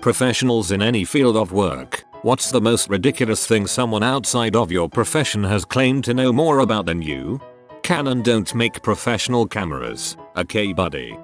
Professionals in any field of work, what's the most ridiculous thing someone outside of your profession has claimed to know more about than you? Canon don't make professional cameras, okay buddy?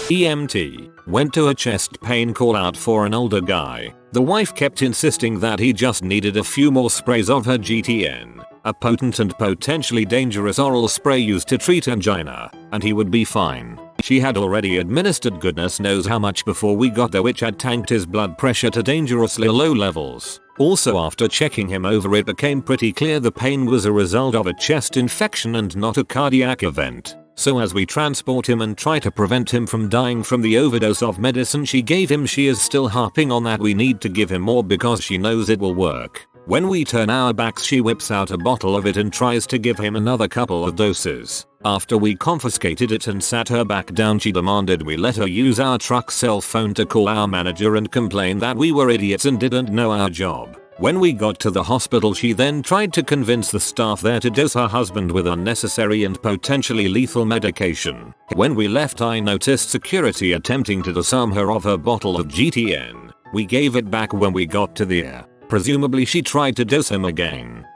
EMT went to a chest pain call out for an older guy. The wife kept insisting that he just needed a few more sprays of her GTN, a potent and potentially dangerous oral spray used to treat angina, and he would be fine. She had already administered goodness knows how much before we got there, which had tanked his blood pressure to dangerously low levels. Also, after checking him over, it became pretty clear the pain was a result of a chest infection and not a cardiac event. So as we transport him and try to prevent him from dying from the overdose of medicine she gave him, she is still harping on that we need to give him more because she knows it will work. When we turn our backs, she whips out a bottle of it and tries to give him another couple of doses. After we confiscated it and sat her back down, she demanded we let her use our truck cell phone to call our manager and complain that we were idiots and didn't know our job. When we got to the hospital, she then tried to convince the staff there to dose her husband with unnecessary and potentially lethal medication. When we left, I noticed security attempting to disarm her of her bottle of GTN. We gave it back when we got to the air. Presumably she tried to dose him again.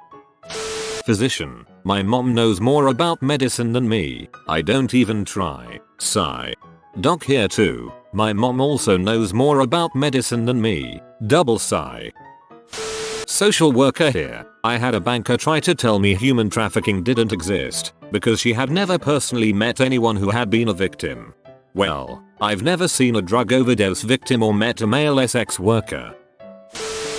Physician, my mom knows more about medicine than me. I don't even try. Sigh. Doc here too. My mom also knows more about medicine than me. Double sigh. Social worker here. I had a banker try to tell me human trafficking didn't exist because she had never personally met anyone who had been a victim. Well, I've never seen a drug overdose victim or met a male sex worker.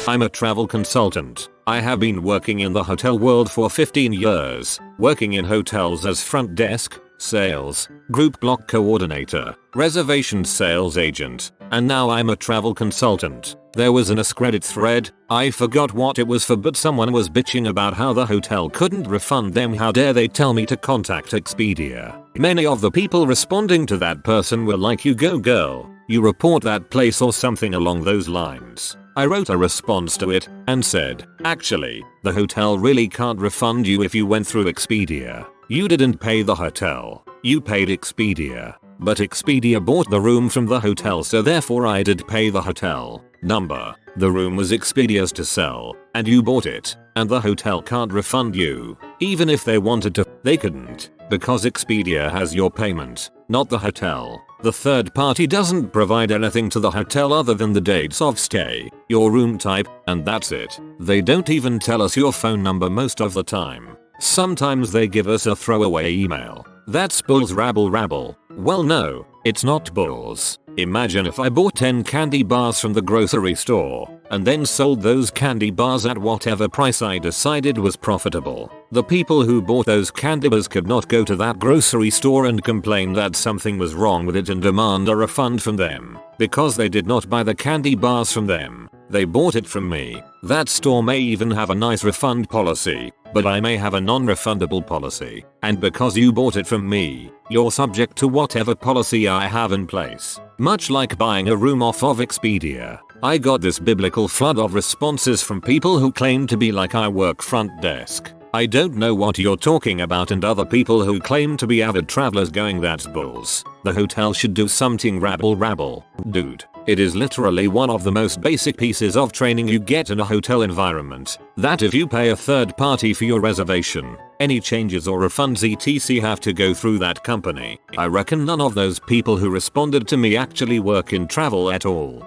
I'm a travel consultant. I have been working in the hotel world for 15 years, working in hotels as front desk, sales, group block coordinator, reservation sales agent, and now I'm a travel consultant. There was an AskReddit thread, I forgot what it was for, but someone was bitching about how the hotel couldn't refund them. How dare they tell me to contact Expedia. Many of the people responding to that person were like, you go girl, you report that place or something along those lines. I wrote a response to it and said, actually, the hotel really can't refund you if you went through Expedia. You didn't pay the hotel, you paid Expedia. But Expedia bought the room from the hotel, so therefore I did pay the hotel. Number, the room was Expedia's to sell, and you bought it, and the hotel can't refund you. Even if they wanted to, they couldn't, because Expedia has your payment, not the hotel. The third party doesn't provide anything to the hotel other than the dates of stay, your room type, and that's it. They don't even tell us your phone number most of the time. Sometimes they give us a throwaway email. That's bulls rabble. Well no, it's not bulls. Imagine if I bought 10 candy bars from the grocery store and then sold those candy bars at whatever price I decided was profitable. The people who bought those candy bars could not go to that grocery store and complain that something was wrong with it and demand a refund from them, because they did not buy the candy bars from them. They bought it from me. That store may even have a nice refund policy, but I may have a non-refundable policy. And because you bought it from me, you're subject to whatever policy I have in place. Much like buying a room off of Expedia. I got this biblical flood of responses from people who claim to be like I work front desk. I don't know what you're talking about, and other people who claim to be avid travelers going, that's bulls. The hotel should do something rabble. Dude, it is literally one of the most basic pieces of training you get in a hotel environment, that if you pay a third party for your reservation, any changes or refunds etc have to go through that company. I reckon none of those people who responded to me actually work in travel at all.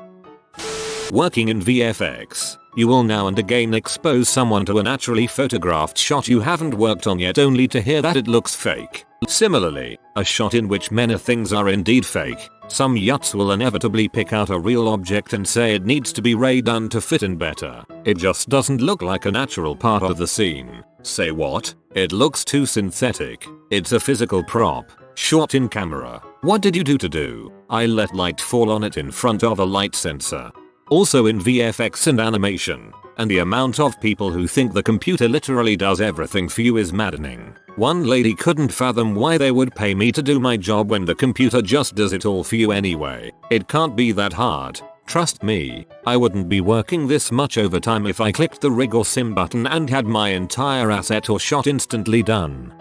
Working in VFX. You will now and again expose someone to a naturally photographed shot you haven't worked on yet, only to hear that it looks fake. Similarly, a shot in which many things are indeed fake. Some yuts will inevitably pick out a real object and say it needs to be redone to fit in better. It just doesn't look like a natural part of the scene. Say what? It looks too synthetic. It's a physical prop. Shot in camera. What did you do? I let light fall on it in front of a light sensor. Also in VFX and animation, and the amount of people who think the computer literally does everything for you is maddening. One lady couldn't fathom why they would pay me to do my job when the computer just does it all for you anyway. It can't be that hard. Trust me, I wouldn't be working this much overtime if I clicked the rig or sim button and had my entire asset or shot instantly done.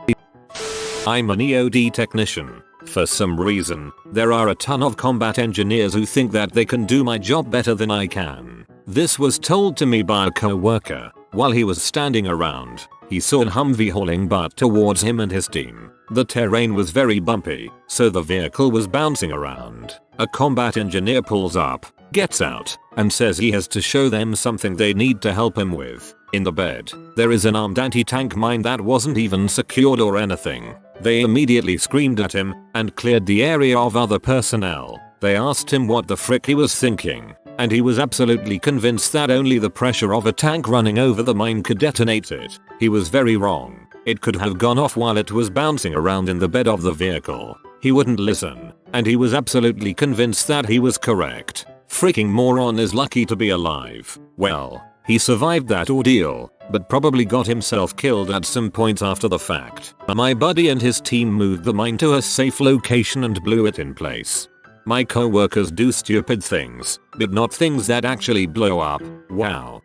I'm an EOD technician. For some reason, there are a ton of combat engineers who think that they can do my job better than I can. This was told to me by a co-worker while he was standing around. He saw a Humvee hauling butt towards him and his team. The terrain was very bumpy, so the vehicle was bouncing around. A combat engineer pulls up, gets out, and says he has to show them something they need to help him with. In the bed, there is an armed anti-tank mine that wasn't even secured or anything. They immediately screamed at him and cleared the area of other personnel. They asked him what the frick he was thinking, and he was absolutely convinced that only the pressure of a tank running over the mine could detonate it. He was very wrong. It could have gone off while it was bouncing around in the bed of the vehicle. He wouldn't listen, and he was absolutely convinced that he was correct. Freaking moron is lucky to be alive. Well, he survived that ordeal, but probably got himself killed at some point after the fact. My buddy and his team moved the mine to a safe location and blew it in place. My co-workers do stupid things, but not things that actually blow up. Wow.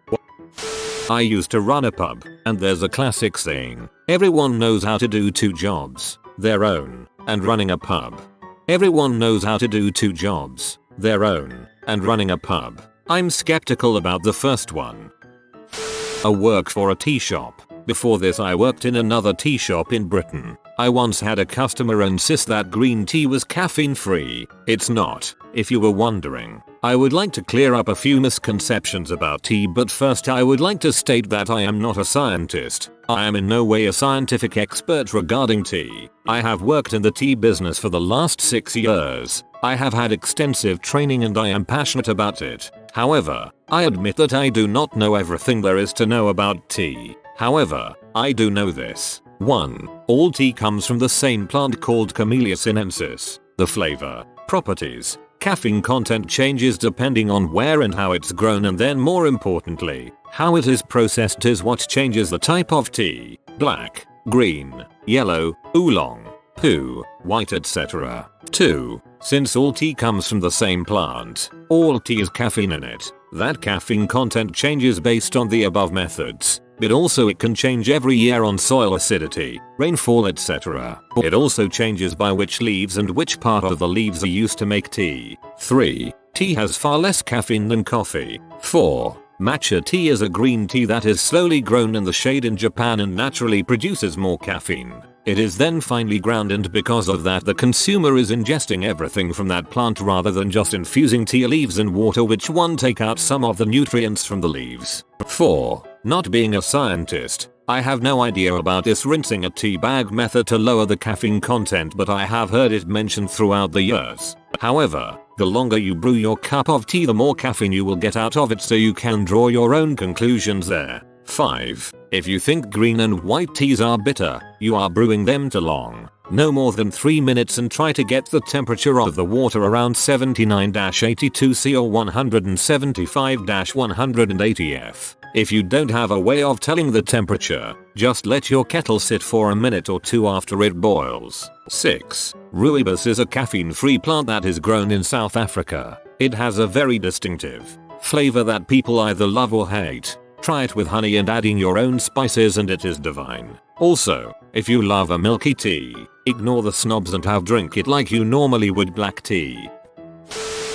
I used to run a pub, and there's a classic saying, everyone knows how to do two jobs, their own, and running a pub. Everyone knows how to do two jobs, their own, and running a pub. I'm skeptical about the first one. I work for a tea shop. Before this I worked in another tea shop in Britain. I once had a customer insist that green tea was caffeine free. It's not, if you were wondering. I would like to clear up a few misconceptions about tea, but first I would like to state that I am not a scientist. I am in no way a scientific expert regarding tea. I have worked in the tea business for the last 6 years. I have had extensive training and I am passionate about it. However, I admit that I do not know everything there is to know about tea. However, I do know this. 1. All tea comes from the same plant called Camellia sinensis. The flavor, properties, caffeine content changes depending on where and how it's grown, and then more importantly, how it is processed is what changes the type of tea. Black, green, yellow, oolong, poo, white, etc. 2. Since all tea comes from the same plant, all tea has caffeine in it. That caffeine content changes based on the above methods, but also it can change every year on soil acidity, rainfall, etc. It also changes by which leaves and which part of the leaves are used to make tea. 3. Tea has far less caffeine than coffee. 4. Matcha tea is a green tea that is slowly grown in the shade in Japan and naturally produces more caffeine. It is then finely ground, and because of that the consumer is ingesting everything from that plant rather than just infusing tea leaves and water, which one take out some of the nutrients from the leaves. 4. Not being a scientist, I have no idea about this rinsing a tea bag method to lower the caffeine content, but I have heard it mentioned throughout the years. However, the longer you brew your cup of tea, the more caffeine you will get out of it, so you can draw your own conclusions there. 5. If you think green and white teas are bitter, you are brewing them too long. No more than 3 minutes and try to get the temperature of the water around 79-82 C or 175-180 F. If you don't have a way of telling the temperature, just let your kettle sit for a minute or two after it boils. 6. Rooibos is a caffeine-free plant that is grown in South Africa. It has a very distinctive flavor that people either love or hate. Try it with honey and adding your own spices and it is divine. Also, if you love a milky tea, ignore the snobs and drink it like you normally would black tea.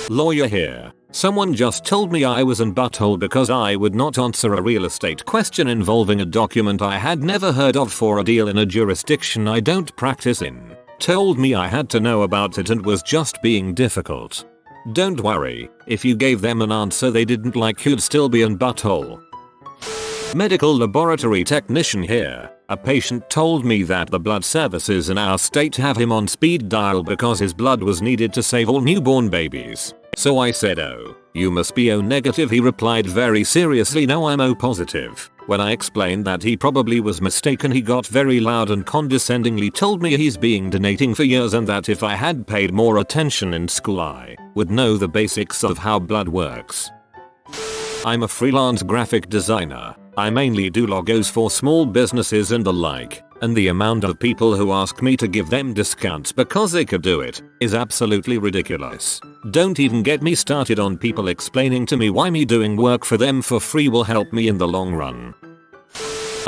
Lawyer here. Someone just told me I was in butthole because I would not answer a real estate question involving a document I had never heard of for a deal in a jurisdiction I don't practice in. Told me I had to know about it and was just being difficult. Don't worry, if you gave them an answer they didn't like, you'd still be in butthole. Medical laboratory technician here. A patient told me that the blood services in our state have him on speed dial because his blood was needed to save all newborn babies. So I said, "Oh, you must be O negative." He replied very seriously, "No, I'm O positive." When I explained that he probably was mistaken, he got very loud and condescendingly told me he's been donating for years and that if I had paid more attention in school I would know the basics of how blood works. I'm a freelance graphic designer. I mainly do logos for small businesses and the like, and the amount of people who ask me to give them discounts because they could do it is absolutely ridiculous. Don't even get me started on people explaining to me why me doing work for them for free will help me in the long run.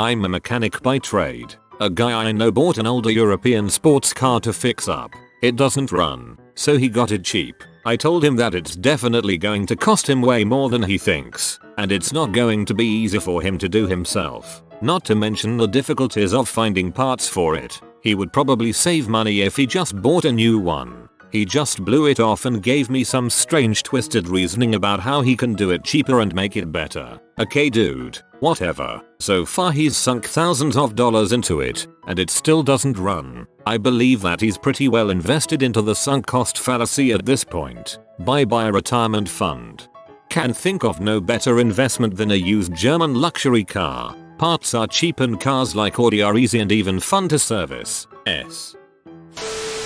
I'm a mechanic by trade. A guy I know bought an older European sports car to fix up. It doesn't run, so he got it cheap. I told him that it's definitely going to cost him way more than he thinks, and it's not going to be easy for him to do himself. Not to mention the difficulties of finding parts for it. He would probably save money if he just bought a new one. He just blew it off and gave me some strange twisted reasoning about how he can do it cheaper and make it better. Okay dude, whatever. So far he's sunk thousands of dollars into it, and it still doesn't run. I believe that he's pretty well invested into the sunk cost fallacy at this point. Bye bye retirement fund. Can think of no better investment than a used German luxury car. Parts are cheap and cars like Audi are easy and even fun to service.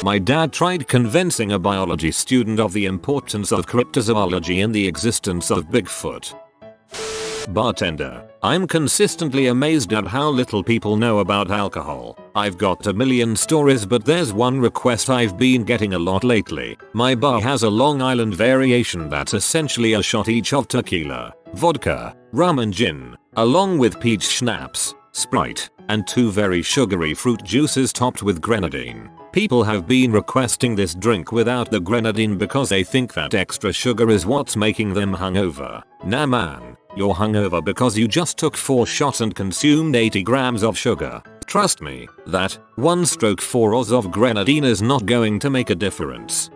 My dad tried convincing a biology student of the importance of cryptozoology and the existence of Bigfoot. Bartender, I'm consistently amazed at how little people know about alcohol. I've got a million stories, but there's one request I've been getting a lot lately. My bar has a Long Island variation that's essentially a shot each of tequila, vodka, rum and gin, along with peach schnapps, Sprite, and 2 very sugary fruit juices topped with grenadine. People have been requesting this drink without the grenadine because they think that extra sugar is what's making them hungover. Nah man, you're hungover because you just took 4 shots and consumed 80 grams of sugar. Trust me, that 1/4 oz of grenadine is not going to make a difference.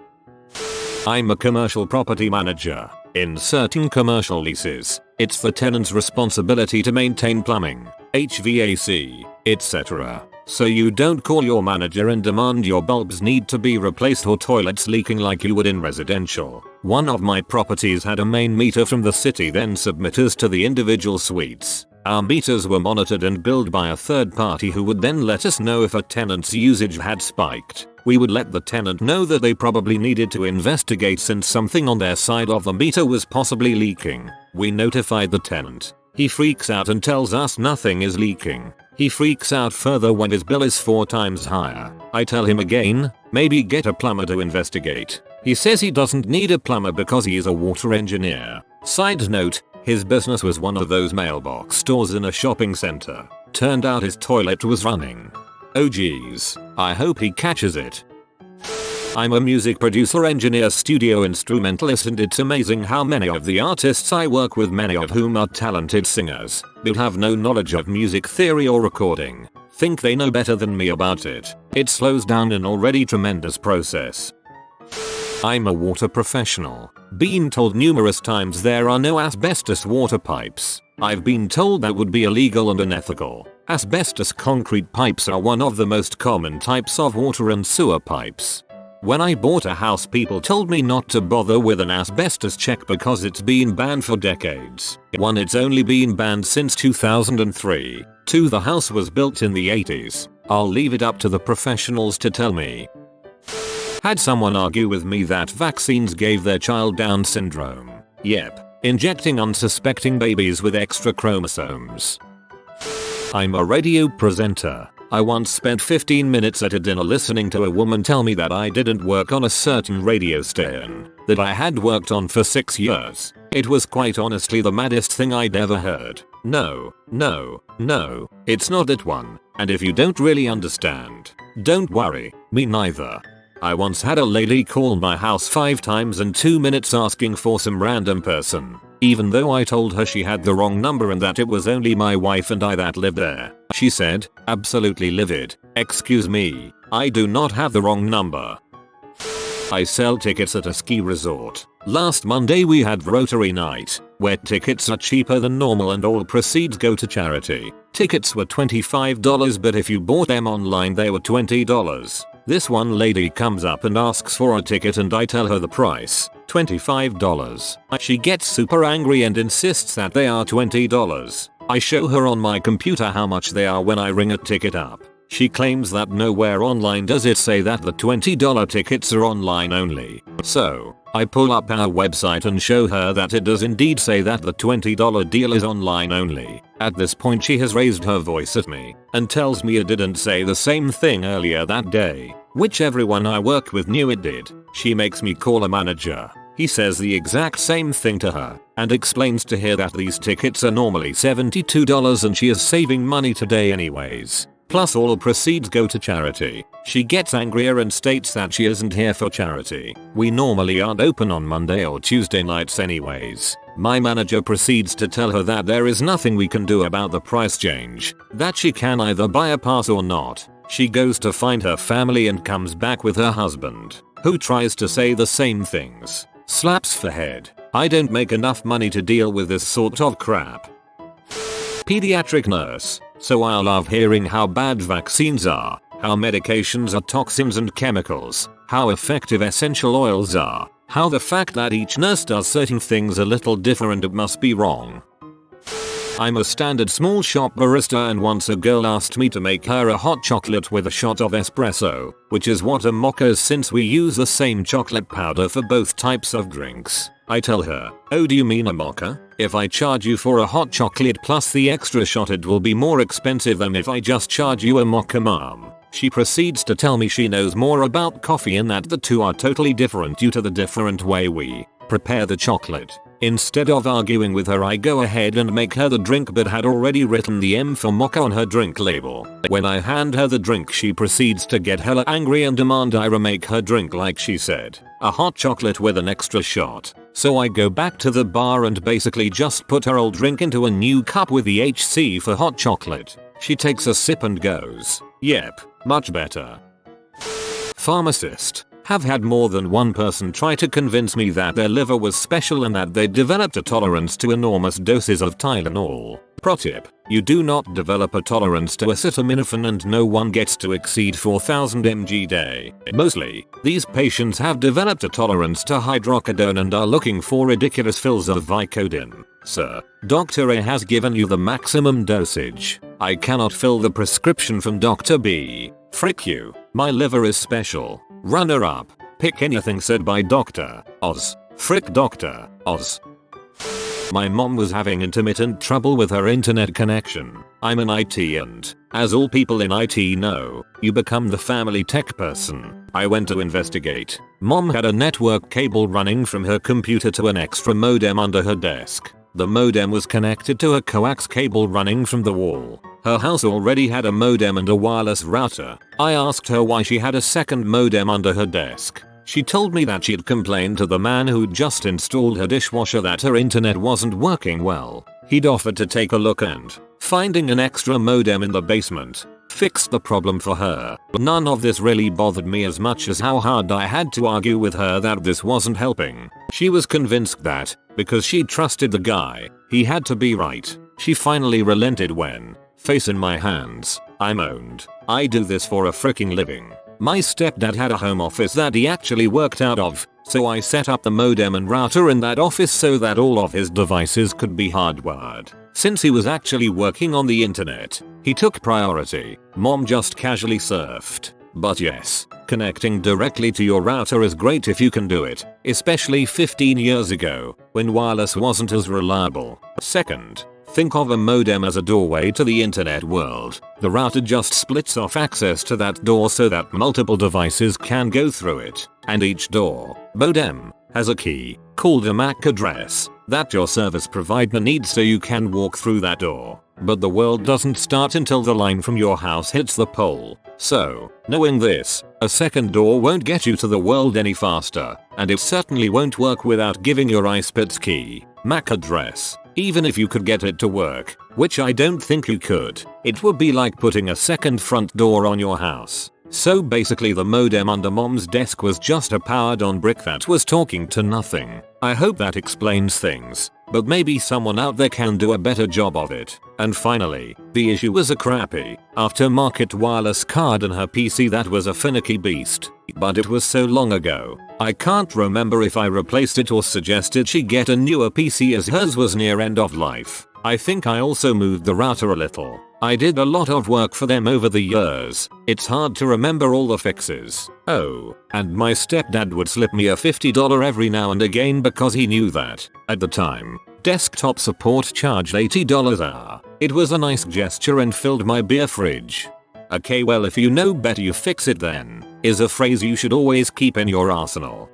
I'm a commercial property manager. In certain commercial leases, it's the tenant's responsibility to maintain plumbing, HVAC, etc. So you don't call your manager and demand your bulbs need to be replaced or toilets leaking like you would in residential. One of my properties had a main meter from the city then submitters to the individual suites. Our meters were monitored and billed by a third party who would then let us know if a tenant's usage had spiked. We would let the tenant know that they probably needed to investigate since something on their side of the meter was possibly leaking. We notified the tenant. He freaks out and tells us nothing is leaking. He freaks out further when his bill is 4 times higher. I tell him again, maybe get a plumber to investigate. He says he doesn't need a plumber because he is a water engineer. Side note, his business was one of those mailbox stores in a shopping center. Turned out his toilet was running. Oh geez, I hope he catches it. I'm a music producer, engineer, studio instrumentalist, and it's amazing how many of the artists I work with, many of whom are talented singers, but have no knowledge of music theory or recording, think they know better than me about it. It slows down an already tremendous process. I'm a water professional. Been told numerous times there are no asbestos water pipes. I've been told that would be illegal and unethical. Asbestos concrete pipes are one of the most common types of water and sewer pipes. When I bought a house, people told me not to bother with an asbestos check because it's been banned for decades. 1. It's only been banned since 2003. 2. The house was built in the 80s. I'll leave it up to the professionals to tell me. Had someone argue with me that vaccines gave their child Down syndrome. Yep, injecting unsuspecting babies with extra chromosomes. I'm a radio presenter. I once spent 15 minutes at a dinner listening to a woman tell me that I didn't work on a certain radio station that I had worked on for 6 years. It was quite honestly the maddest thing I'd ever heard. No, it's not that one. And if you don't really understand, don't worry, me neither. I once had a lady call my house 5 times in 2 minutes asking for some random person, even though I told her she had the wrong number and that it was only my wife and I that lived there. She said, absolutely livid. Excuse me, I do not have the wrong number. I sell tickets at a ski resort. Last Monday we had Rotary Night, where tickets are cheaper than normal and all proceeds go to charity. Tickets were $25, but if you bought them online they were $20. This one lady comes up and asks for a ticket and I tell her the price, $25. She gets super angry and insists that they are $20. I show her on my computer how much they are when I ring a ticket up. She claims that nowhere online does it say that the $20 tickets are online only. So, I pull up our website and show her that it does indeed say that the $20 deal is online only. At this point she has raised her voice at me and tells me it didn't say the same thing earlier that day, which everyone I work with knew it did. She makes me call a manager. He says the exact same thing to her and explains to her that these tickets are normally $72 and she is saving money today anyways. Plus all proceeds go to charity. She gets angrier and states that she isn't here for charity. We normally aren't open on Monday or Tuesday nights anyways. My manager proceeds to tell her that there is nothing we can do about the price change, that she can either buy a pass or not. She goes to find her family and comes back with her husband, who tries to say the same things. Slaps for head. I don't make enough money to deal with this sort of crap. Pediatric nurse. So I love hearing how bad vaccines are, how medications are toxins and chemicals, how effective essential oils are, how the fact that each nurse does certain things a little different it must be wrong. I'm a standard small shop barista and once a girl asked me to make her a hot chocolate with a shot of espresso, which is what a mocha is since we use the same chocolate powder for both types of drinks. I tell her, oh, do you mean a mocha? If I charge you for a hot chocolate plus the extra shot it will be more expensive than if I just charge you a mocha, mom. She proceeds to tell me she knows more about coffee and that the two are totally different due to the different way we prepare the chocolate. Instead of arguing with her I go ahead and make her the drink but had already written the M for mocha on her drink label. When I hand her the drink she proceeds to get hella angry and demand I remake her drink like she said, a hot chocolate with an extra shot. So I go back to the bar and basically just put her old drink into a new cup with the HC for hot chocolate. She takes a sip and goes, yep, much better. Pharmacist. Have had more than one person try to convince me that their liver was special and that they developed a tolerance to enormous doses of Tylenol. Pro tip, you do not develop a tolerance to acetaminophen and no one gets to exceed 4000 mg day. Mostly, these patients have developed a tolerance to hydrocodone and are looking for ridiculous fills of Vicodin. Sir, Dr. A has given you the maximum dosage. I cannot fill the prescription from Dr. B. Frick you, my liver is special. Runner up. Pick anything said by Dr. Oz. Frick Dr. Oz. My mom was having intermittent trouble with her internet connection. I'm an IT and, as all people in IT know, you become the family tech person. I went to investigate. Mom had a network cable running from her computer to an extra modem under her desk. The modem was connected to a coax cable running from the wall. Her house already had a modem and a wireless router. I asked her why she had a second modem under her desk. She told me that she'd complained to the man who'd just installed her dishwasher that her internet wasn't working well. He'd offered to take a look and, finding an extra modem in the basement, fixed the problem for her. None of this really bothered me as much as how hard I had to argue with her that this wasn't helping. She was convinced that, because she trusted the guy, he had to be right. She finally relented when, face in my hands, I moaned, I do this for a freaking living. My stepdad had a home office that he actually worked out of, so I set up the modem and router in that office so that all of his devices could be hardwired. Since he was actually working on the internet, he took priority. Mom just casually surfed. But yes, connecting directly to your router is great if you can do it, especially 15 years ago, when wireless wasn't as reliable. Second, think of a modem as a doorway to the internet world. The router just splits off access to that door so that multiple devices can go through it. And each door, modem, has a key, called a MAC address, that your service provider needs so you can walk through that door. But the world doesn't start until the line from your house hits the pole. So, knowing this, a second door won't get you to the world any faster, and it certainly won't work without giving your iSpit's key, MAC address. Even if you could get it to work, which I don't think you could, it would be like putting a second front door on your house. So basically the modem under mom's desk was just a powered on brick that was talking to nothing. I hope that explains things, but maybe someone out there can do a better job of it. And finally, the issue was a crappy, aftermarket wireless card in her PC that was a finicky beast. But it was so long ago, I can't remember if I replaced it or suggested she get a newer PC as hers was near end of life. I think I also moved the router a little. I did a lot of work for them over the years. It's hard to remember all the fixes. Oh, and my stepdad would slip me a $50 every now and again because he knew that, at the time, desktop support charged $80 hour. It was a nice gesture and filled my beer fridge. Okay, well, if you know better you fix it then, is a phrase you should always keep in your arsenal.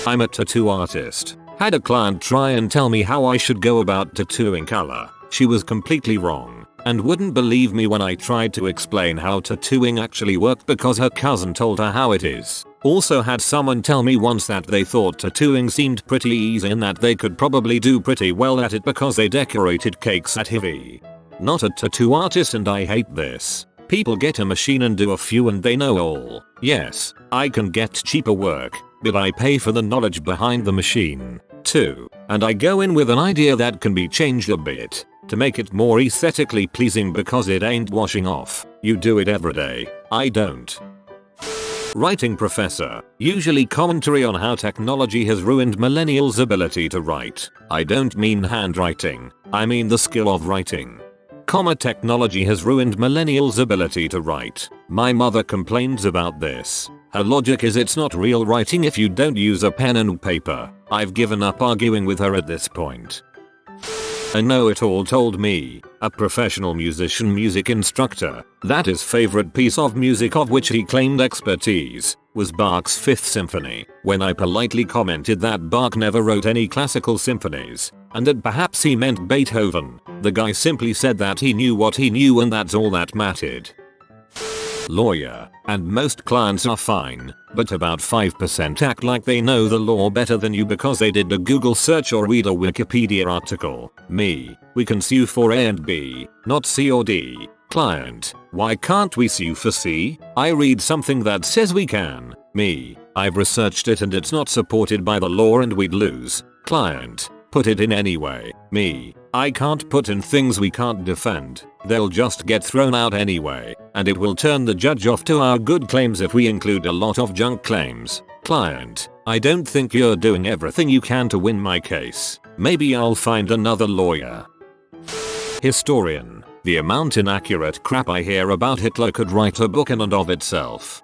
I'm a tattoo artist. Had a client try and tell me how I should go about tattooing color. She was completely wrong. and wouldn't believe me when I tried to explain how tattooing actually worked because her cousin told her how it is. Also had someone tell me once that they thought tattooing seemed pretty easy and that they could probably do pretty well at it because they decorated cakes at Hivi. Not a tattoo artist and I hate this. People get a machine and do a few and they know all. Yes, I can get cheaper work, but I pay for the knowledge behind the machine, too. And I go in with an idea that can be changed a bit to make it more aesthetically pleasing because it ain't washing off. You do it every day. I don't. Writing professor. Usually commentary on how technology has ruined millennials' ability to write. I don't mean handwriting. I mean the skill of writing. Technology has ruined millennials' ability to write. My mother complains about this. Her logic is it's not real writing if you don't use a pen and paper. I've given up arguing with her at this point. A know-it-all told me, a professional musician music instructor, that his favorite piece of music of which he claimed expertise was Bach's Fifth Symphony. When I politely commented that Bach never wrote any classical symphonies, and that perhaps he meant Beethoven, the guy simply said that he knew what he knew and that's all that mattered. Lawyer, and most clients are fine, but about 5% act like they know the law better than you because they did a Google search or read a Wikipedia article. Me, we can sue for A and B, not C or D. Client, why can't we sue for C? I read something that says we can. Me, I've researched it and it's not supported by the law and we'd lose. Client, put it in anyway. Me, I can't put in things we can't defend. They'll just get thrown out anyway, and it will turn the judge off to our good claims if we include a lot of junk claims. Client, I don't think you're doing everything you can to win my case. Maybe I'll find another lawyer. Historian, the amount inaccurate crap I hear about Hitler could write a book in and of itself.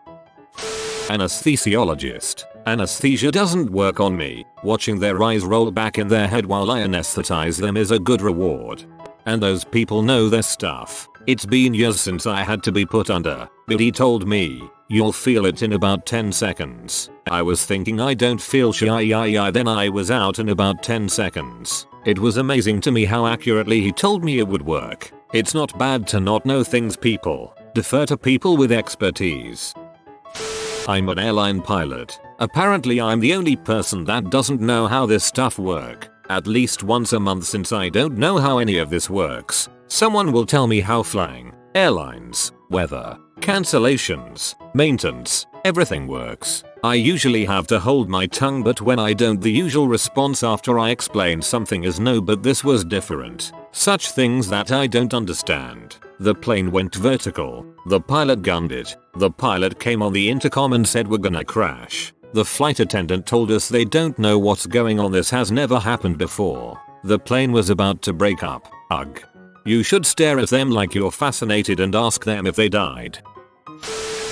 Anesthesiologist, anesthesia doesn't work on me. Watching their eyes roll back in their head while I anesthetize them is a good reward. And those people know their stuff. It's been years since I had to be put under, but he told me, you'll feel it in about 10 seconds. I was thinking I don't feel shy, then I was out in about 10 seconds. It was amazing to me how accurately he told me it would work. It's not bad to not know things, people. Defer to people with expertise. I'm an airline pilot. Apparently I'm the only person that doesn't know how this stuff works. At least once a month, since I don't know how any of this works, someone will tell me how flying, airlines, weather, cancellations, maintenance, everything works. I usually have to hold my tongue, but when I don't, the usual response after I explain something is no, but this was different. Such things that I don't understand. The plane went vertical. The pilot gunned it. The pilot came on the intercom and said we're gonna crash. The flight attendant told us they don't know what's going on. This has never happened before. The plane was about to break up. Ugh. You should stare at them like you're fascinated and ask them if they died.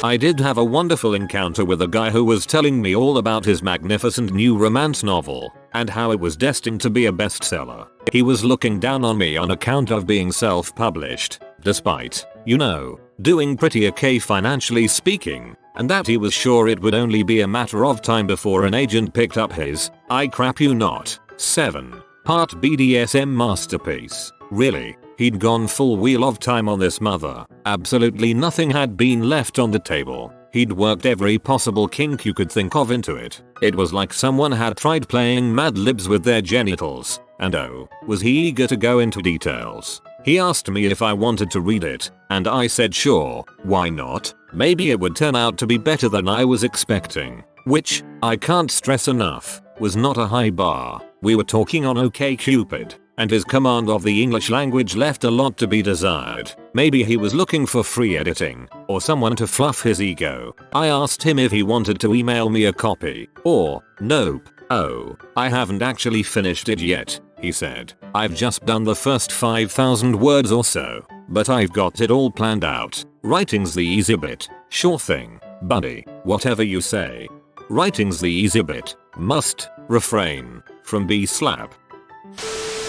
I did have a wonderful encounter with a guy who was telling me all about his magnificent new romance novel and how it was destined to be a bestseller. He was looking down on me on account of being self-published, despite, you know, doing pretty okay financially speaking, and that he was sure it would only be a matter of time before an agent picked up his I crap you not 7-part BDSM masterpiece. Really, he'd gone full Wheel of Time on this mother. Absolutely nothing had been left on the table. He'd worked every possible kink you could think of into it. It was like someone had tried playing Mad Libs with their genitals, and oh, was he eager to go into details. He asked me if I wanted to read it, and I said sure, why not? Maybe it would turn out to be better than I was expecting. Which, I can't stress enough, was not a high bar. We were talking on OkCupid, and his command of the English language left a lot to be desired. Maybe he was looking for free editing, or someone to fluff his ego. I asked him if he wanted to email me a copy, or, nope. Oh, I haven't actually finished it yet, he said. I've just done the first 5,000 words or so, but I've got it all planned out. Writing's the easy bit. Sure thing, buddy, whatever you say. Writing's the easy bit. Must refrain from B-slap.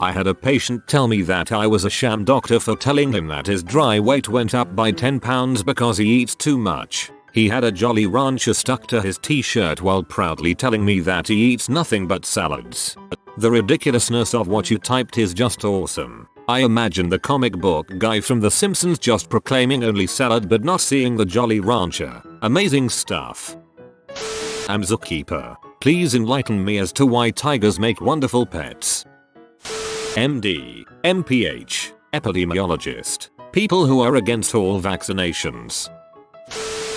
I had a patient tell me that I was a sham doctor for telling him that his dry weight went up by 10 pounds because he eats too much. He had a Jolly Rancher stuck to his t-shirt while proudly telling me that he eats nothing but salads. The ridiculousness of what you typed is just awesome. I imagine the comic book guy from The Simpsons just proclaiming only salad but not seeing the Jolly Rancher. Amazing stuff. I'm zookeeper. Please enlighten me as to why tigers make wonderful pets. MD, MPH, epidemiologist. People who are against all vaccinations.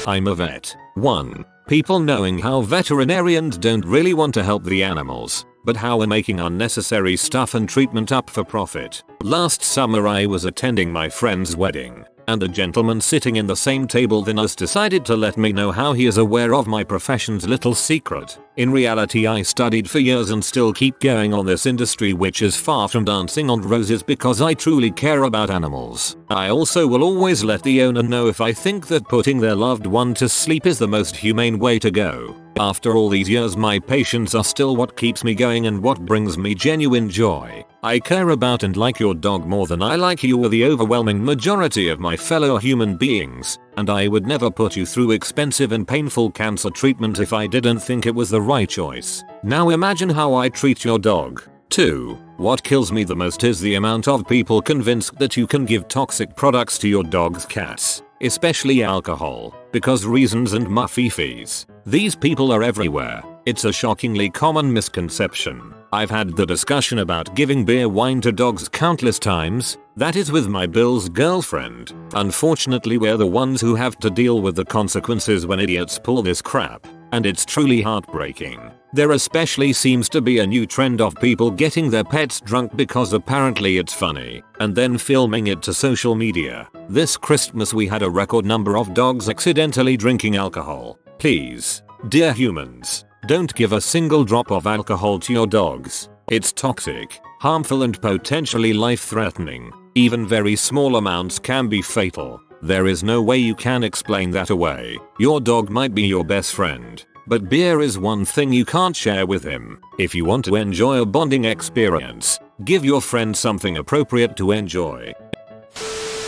I'm a vet. 1. People knowing how veterinarians don't really want to help the animals, but how we're making unnecessary stuff and treatment up for profit. Last summer I was attending my friend's wedding, and a gentleman sitting in the same table than us decided to let me know how he is aware of my profession's little secret. In reality, I studied for years and still keep going on this industry, which is far from dancing on roses, because I truly care about animals. I also will always let the owner know if I think that putting their loved one to sleep is the most humane way to go. After all these years, my patients are still what keeps me going and what brings me genuine joy. I care about and like your dog more than I like you or the overwhelming majority of my fellow human beings, and I would never put you through expensive and painful cancer treatment if I didn't think it was the right choice. Now imagine how I treat your dog. 2. What kills me the most is the amount of people convinced that you can give toxic products to your dog's cats, especially alcohol, because reasons and muffy-fees. These people are everywhere. It's a shockingly common misconception. I've had the discussion about giving beer wine to dogs countless times. That is with my Bill's girlfriend. Unfortunately, we're the ones who have to deal with the consequences when idiots pull this crap, and it's truly heartbreaking. There especially seems to be a new trend of people getting their pets drunk because apparently it's funny, and then filming it to social media. This Christmas we had a record number of dogs accidentally drinking alcohol. Please, dear humans, don't give a single drop of alcohol to your dogs. It's toxic, harmful and potentially life-threatening. Even very small amounts can be fatal. There is no way you can explain that away. Your dog might be your best friend, but beer is one thing you can't share with him. If you want to enjoy a bonding experience, give your friend something appropriate to enjoy.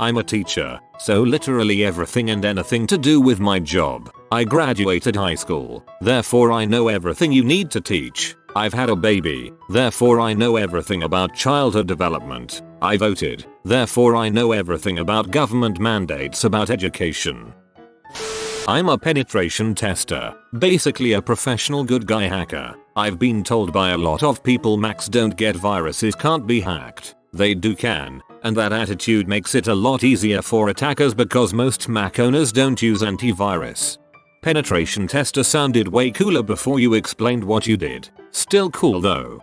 I'm a teacher, so literally everything and anything to do with my job. I graduated high school, therefore I know everything you need to teach. I've had a baby, therefore I know everything about childhood development. I voted, therefore I know everything about government mandates about education. I'm a penetration tester, basically a professional good guy hacker. I've been told by a lot of people Macs don't get viruses can't be hacked. They can, and that attitude makes it a lot easier for attackers because most Mac owners don't use antivirus. Penetration tester sounded way cooler before you explained what you did. Still cool though.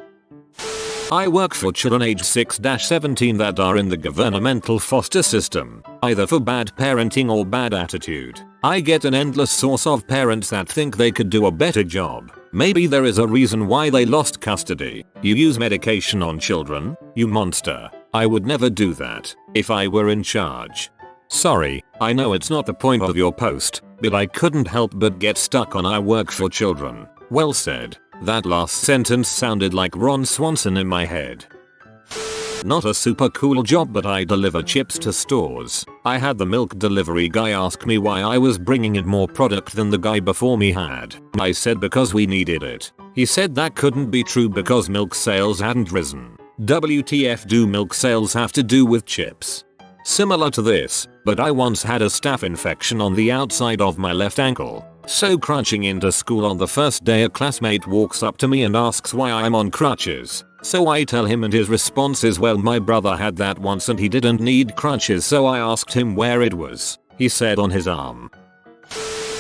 I work for children age 6-17 that are in the governmental foster system, either for bad parenting or bad attitude. I get an endless source of parents that think they could do a better job. Maybe there is a reason why they lost custody. You use medication on children? You monster. I would never do that if I were in charge. Sorry, I know it's not the point of your post, but I couldn't help but get stuck on I work for children. Well said. That last sentence sounded like Ron Swanson in my head. Not a super cool job, but I deliver chips to stores. I had the milk delivery guy ask me why I was bringing in more product than the guy before me had. I said because we needed it. He said that couldn't be true because milk sales hadn't risen. WTF do milk sales have to do with chips? Similar to this, but I once had a staph infection on the outside of my left ankle. So crunching into school on the first day, a classmate walks up to me and asks why I'm on crutches. So I tell him and his response is, well, my brother had that once and he didn't need crutches, so I asked him where it was. He said on his arm.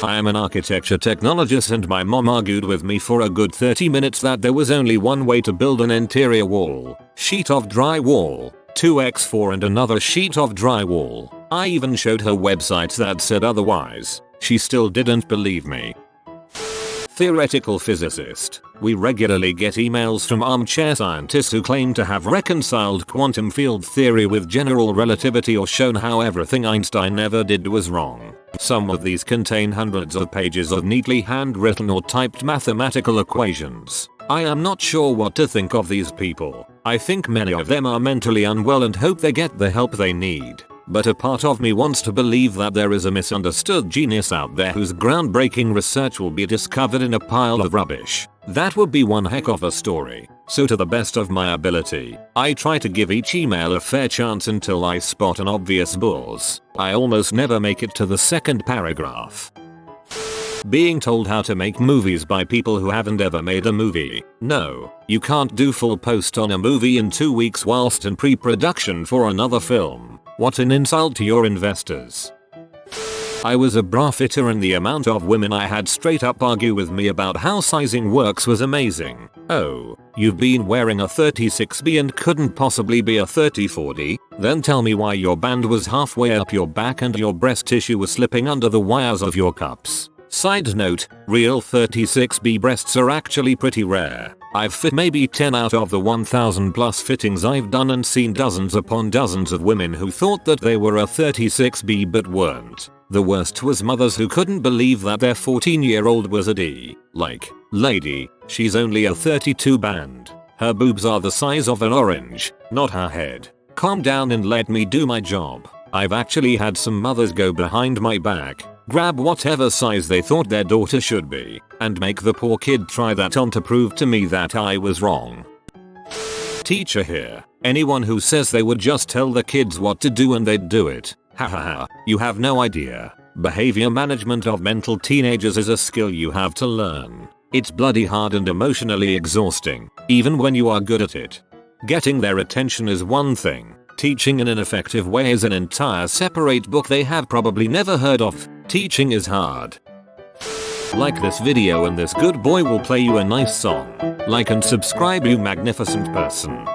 I am an architecture technologist and my mom argued with me for a good 30 minutes that there was only one way to build an interior wall. Sheet of drywall, 2x4 and another sheet of drywall. I even showed her websites that said otherwise. She still didn't believe me. Theoretical physicist. We regularly get emails from armchair scientists who claim to have reconciled quantum field theory with general relativity or shown how everything Einstein ever did was wrong. Some of these contain hundreds of pages of neatly handwritten or typed mathematical equations. I am not sure what to think of these people. I think many of them are mentally unwell and hope they get the help they need. But a part of me wants to believe that there is a misunderstood genius out there whose groundbreaking research will be discovered in a pile of rubbish. That would be one heck of a story. So to the best of my ability, I try to give each email a fair chance until I spot an obvious buzz. I almost never make it to the second paragraph. Being told how to make movies by people who haven't ever made a movie. No, you can't do full post on a movie in 2 weeks whilst in pre-production for another film. What an insult to your investors. I was a bra fitter and the amount of women I had straight up argue with me about how sizing works was amazing. Oh, you've been wearing a 36B and couldn't possibly be a 30-40? Then tell me why your band was halfway up your back and your breast tissue was slipping under the wires of your cups. Side note, real 36B breasts are actually pretty rare. I've fit maybe 10 out of the 1000 plus fittings I've done and seen dozens upon dozens of women who thought that they were a 36B but weren't. The worst was mothers who couldn't believe that their 14-year-old was a D. Like, lady, she's only a 32 band. Her boobs are the size of an orange, not her head. Calm down and let me do my job. I've actually had some mothers go behind my back, grab whatever size they thought their daughter should be, and make the poor kid try that on to prove to me that I was wrong. Teacher here. Anyone who says they would just tell the kids what to do and they'd do it. Hahaha, you have no idea. Behavior management of mental teenagers is a skill you have to learn. It's bloody hard and emotionally exhausting, even when you are good at it. Getting their attention is one thing. Teaching in an effective way is an entire separate book they have probably never heard of. Teaching is hard. Like this video and this good boy will play you a nice song. Like and subscribe, you magnificent person.